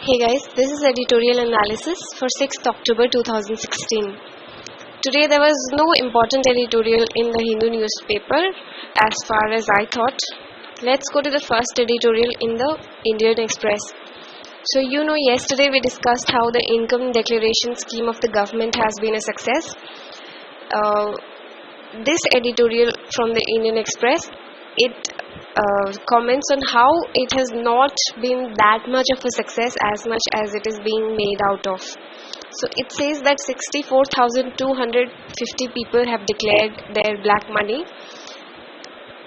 Hey guys, this is editorial analysis for 6th October 2016. Today there was no important editorial in the Hindu newspaper as far as I thought. Let's go to the first editorial in the Indian Express. So yesterday we discussed how the income declaration scheme of the government has been a success. This editorial from the Indian Express, it comments on how it has not been that much of a success as much as it is being made out of. So it says that 64,250 people have declared their black money,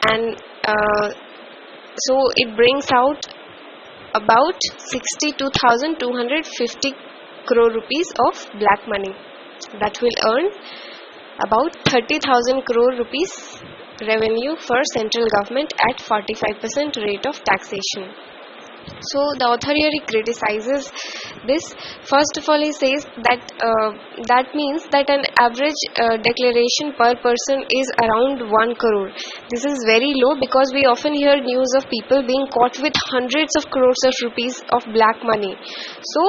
and so it brings out about 62,250 crore rupees of black money that will earn about 30,000 crore rupees revenue for central government at 45% rate of taxation. So the author here criticizes this. First of all, he says that that means that an average declaration per person is around 1 crore. This is very low because we often hear news of people being caught with hundreds of crores of rupees of black money. So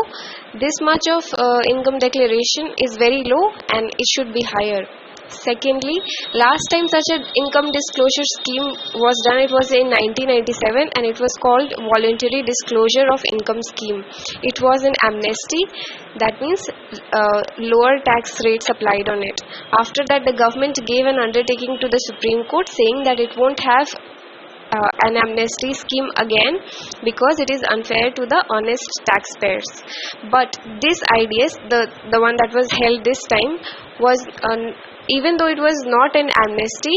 this much of income declaration is very low and it should be higher. Secondly, last time such an income disclosure scheme was done, it was in 1997 and it was called Voluntary Disclosure of Income Scheme. It was an amnesty, that means lower tax rates applied on it. After that, the government gave an undertaking to the Supreme Court saying that it won't have an amnesty scheme again because it is unfair to the honest taxpayers. But this IAS, the one that was held this time, was even though it was not an amnesty,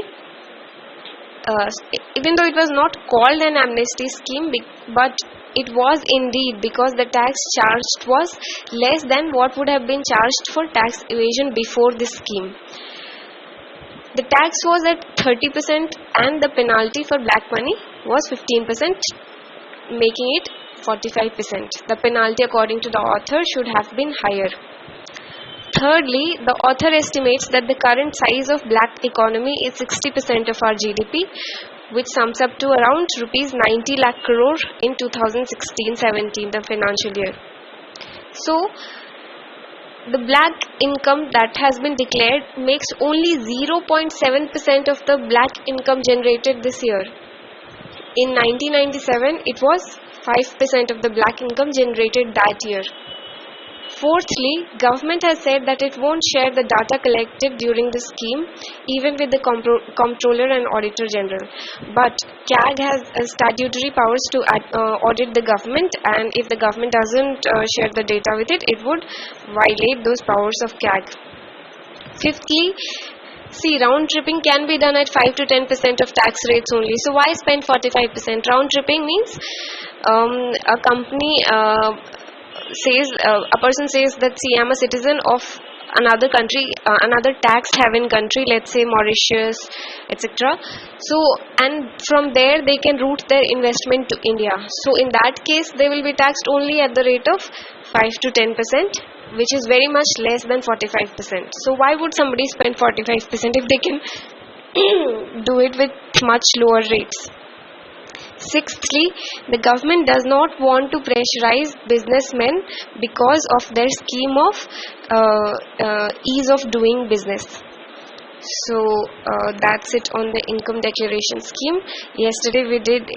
even though it was not called an amnesty scheme, but it was indeed, because the tax charged was less than what would have been charged for tax evasion before this scheme. The tax was at 30% and the penalty for black money was 15%, making it 45%. The penalty, according to the author, should have been higher. Thirdly, the author estimates that the current size of black economy is 60% of our GDP, which sums up to around rupees 90 lakh crore in 2016-17, the financial year. So, the black income that has been declared makes only 0.7% of the black income generated this year. In 1997, it was 5% of the black income generated that year. Fourthly, government has said that it won't share the data collected during the scheme even with the comptroller and auditor general. But CAG has statutory powers to audit the government, and if the government doesn't share the data with it, it would violate those powers of CAG. Fifthly, see, round tripping can be done at 5 to 10% of tax rates only. So why spend 45%? Round tripping means a company a person says that, see, I'm a citizen of another country, another tax haven country, let's say Mauritius, etc. So, and from there they can route their investment to India. So in that case, they will be taxed only at the rate of 5 to 10%, which is very much less than 45%. So why would somebody spend 45% if they can do it with much lower rates? Sixthly, the government does not want to pressurize businessmen because of their scheme of ease of doing business. So that's it on the income declaration scheme. Yesterday we did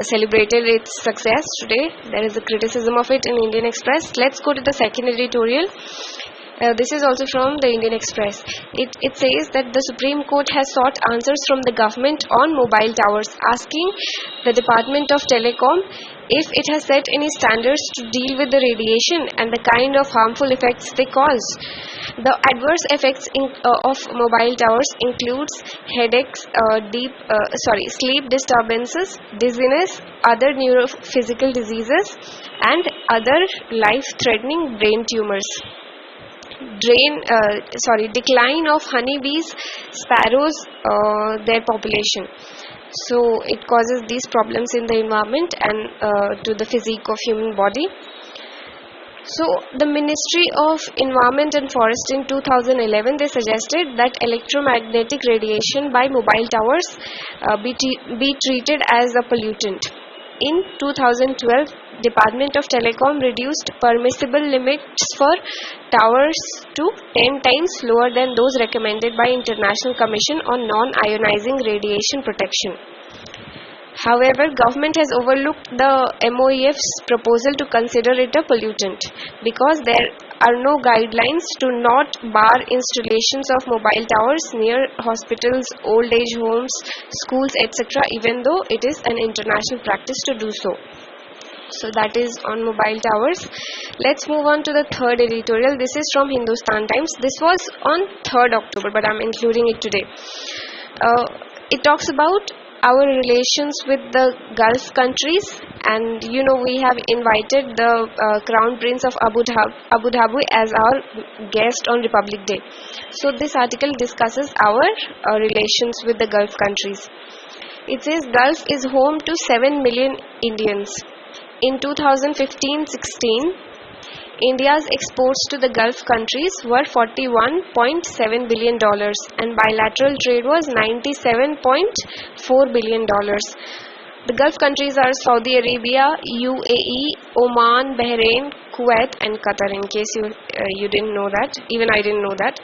celebrated its success. Today there is a criticism of it in Indian Express. Let's go to the second editorial. This is also from the Indian Express. It says that the Supreme Court has sought answers from the government on mobile towers, asking the Department of Telecom if it has set any standards to deal with the radiation and the kind of harmful effects they cause. The adverse effects of mobile towers includes headaches, sleep disturbances, dizziness, other neurophysical diseases, and other life-threatening brain tumors. Decline of honeybees, sparrows, their population. So it causes these problems in the environment and to the physique of human body. So the Ministry of Environment and Forest in 2011, they suggested that electromagnetic radiation by mobile towers be treated as a pollutant. In 2012, Department of Telecom reduced permissible limits for towers to 10 times lower than those recommended by International Commission on Non-Ionizing Radiation Protection. However, government has overlooked the MOEF's proposal to consider it a pollutant because there are no guidelines to not bar installations of mobile towers near hospitals, old age homes, schools, etc., even though it is an international practice to do so. So that is on mobile towers. Let's move on to the third editorial. This is from Hindustan Times. This was on 3rd October, but I'm including it today. It talks about our relations with the Gulf countries, and we have invited the Crown Prince of Abu Dhabi as our guest on Republic Day. So this article discusses our relations with the Gulf countries. It says Gulf is home to 7 million Indians. In 2015-16, India's exports to the Gulf countries were $41.7 billion and bilateral trade was $97.4 billion. The Gulf countries are Saudi Arabia, UAE, Oman, Bahrain, Kuwait and Qatar. In case you didn't know that, even I didn't know that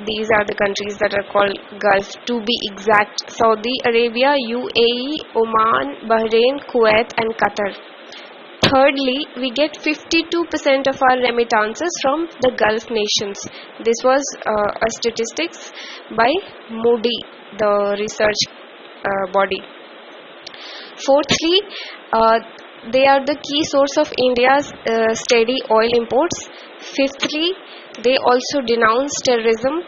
these are the countries that are called Gulf. To be exact, Saudi Arabia, UAE, Oman, Bahrain, Kuwait and Qatar. Thirdly, we get 52% of our remittances from the Gulf nations. This was a statistics by Moody, the research body. Fourthly, they are the key source of India's steady oil imports. Fifthly, they also denounce terrorism.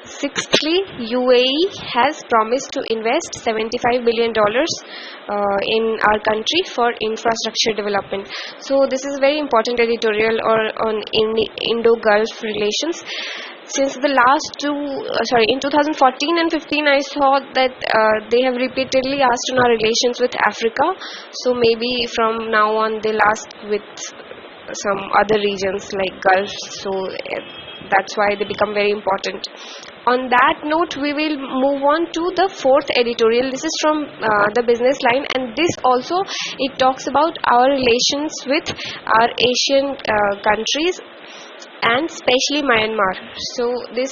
Sixthly, UAE has promised to invest $75 billion in our country for infrastructure development. So this is a very important editorial on Indo-Gulf relations. Since the last in 2014 and 15, I saw that they have repeatedly asked on our relations with Africa. So maybe from now on they'll ask with some other regions like Gulf. So that's why they become very important. On that note, we will move on to the fourth editorial. This is from the Business Line, and this also, it talks about our relations with our Asian countries and especially Myanmar. So this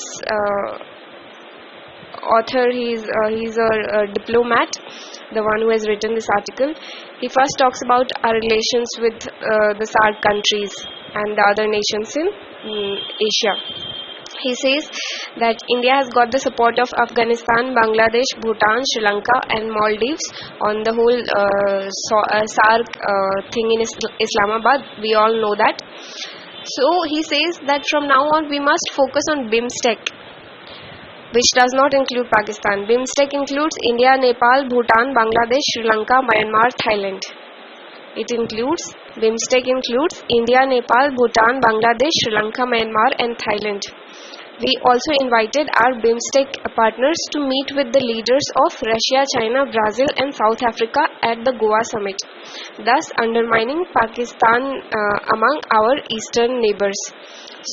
author, he's a diplomat, the one who has written this article. He first talks about our relations with the SAARC countries and the other nations in Asia. He says that India has got the support of Afghanistan, Bangladesh, Bhutan, Sri Lanka and Maldives on the whole SAARC thing in Islamabad. We all know that. So he says that from now on we must focus on BIMSTEC, which does not include Pakistan. BIMSTEC includes India, Nepal, Bhutan, Bangladesh, Sri Lanka, Myanmar, Thailand. BIMSTEC includes India, Nepal, Bhutan, Bangladesh, Sri Lanka, Myanmar and Thailand. We also invited our BIMSTEC partners to meet with the leaders of Russia, China, Brazil and South Africa at the Goa summit, thus undermining Pakistan among our eastern neighbors.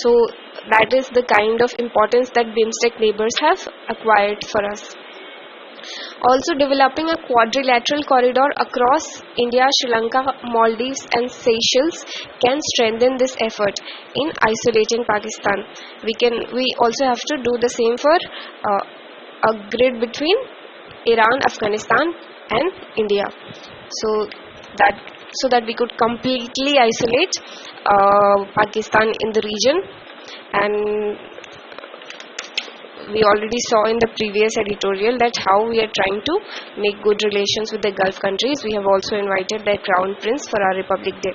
So that is the kind of importance that BIMSTEC neighbors have acquired for us. Also, developing a quadrilateral corridor across India, Sri Lanka, Maldives and Seychelles can strengthen this effort in isolating Pakistan. We also have to do the same for a grid between Iran, Afghanistan and India. So that we could completely isolate Pakistan in the region. And we already saw in the previous editorial that how we are trying to make good relations with the Gulf countries. We have also invited their Crown Prince for our Republic Day.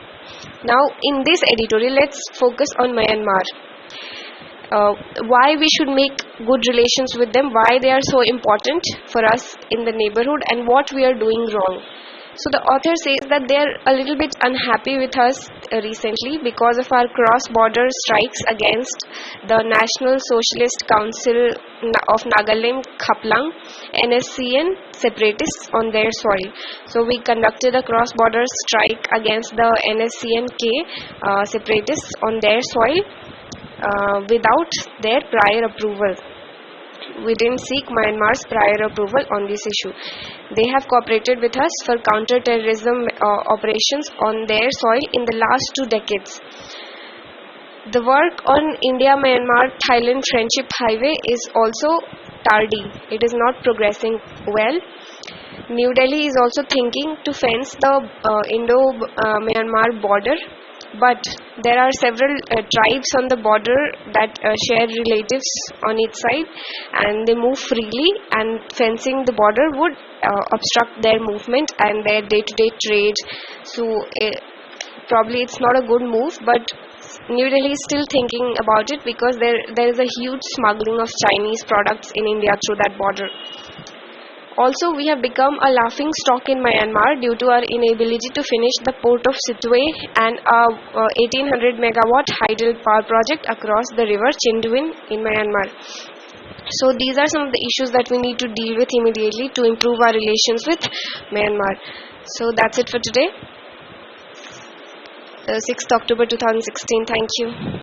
Now in this editorial, let's focus on Myanmar. Why we should make good relations with them, why they are so important for us in the neighborhood and what we are doing wrong. So the author says that they are a little bit unhappy with us recently because of our cross-border strikes against the National Socialist Council of Nagaland, Khaplang, NSCN separatists on their soil. So we conducted a cross-border strike against the NSCN-K separatists on their soil without their prior approval. we didn't seek Myanmar's prior approval on this issue. They have cooperated with us for counter-terrorism operations on their soil in the last 2 decades. The work on India-Myanmar-Thailand Friendship Highway is also tardy. It is not progressing well. New Delhi is also thinking to fence the Indo-Myanmar border, but there are several tribes on the border that share relatives on each side, and they move freely, and fencing the border would obstruct their movement and their day-to-day trade. So probably it's not a good move, but New Delhi is still thinking about it because there is a huge smuggling of Chinese products in India through that border. Also, we have become a laughing stock in Myanmar due to our inability to finish the port of Sittwe and a 1800 megawatt hydel power project across the river Chinduin in Myanmar. So these are some of the issues that we need to deal with immediately to improve our relations with Myanmar. So that's it for today. 6th October 2016. Thank you.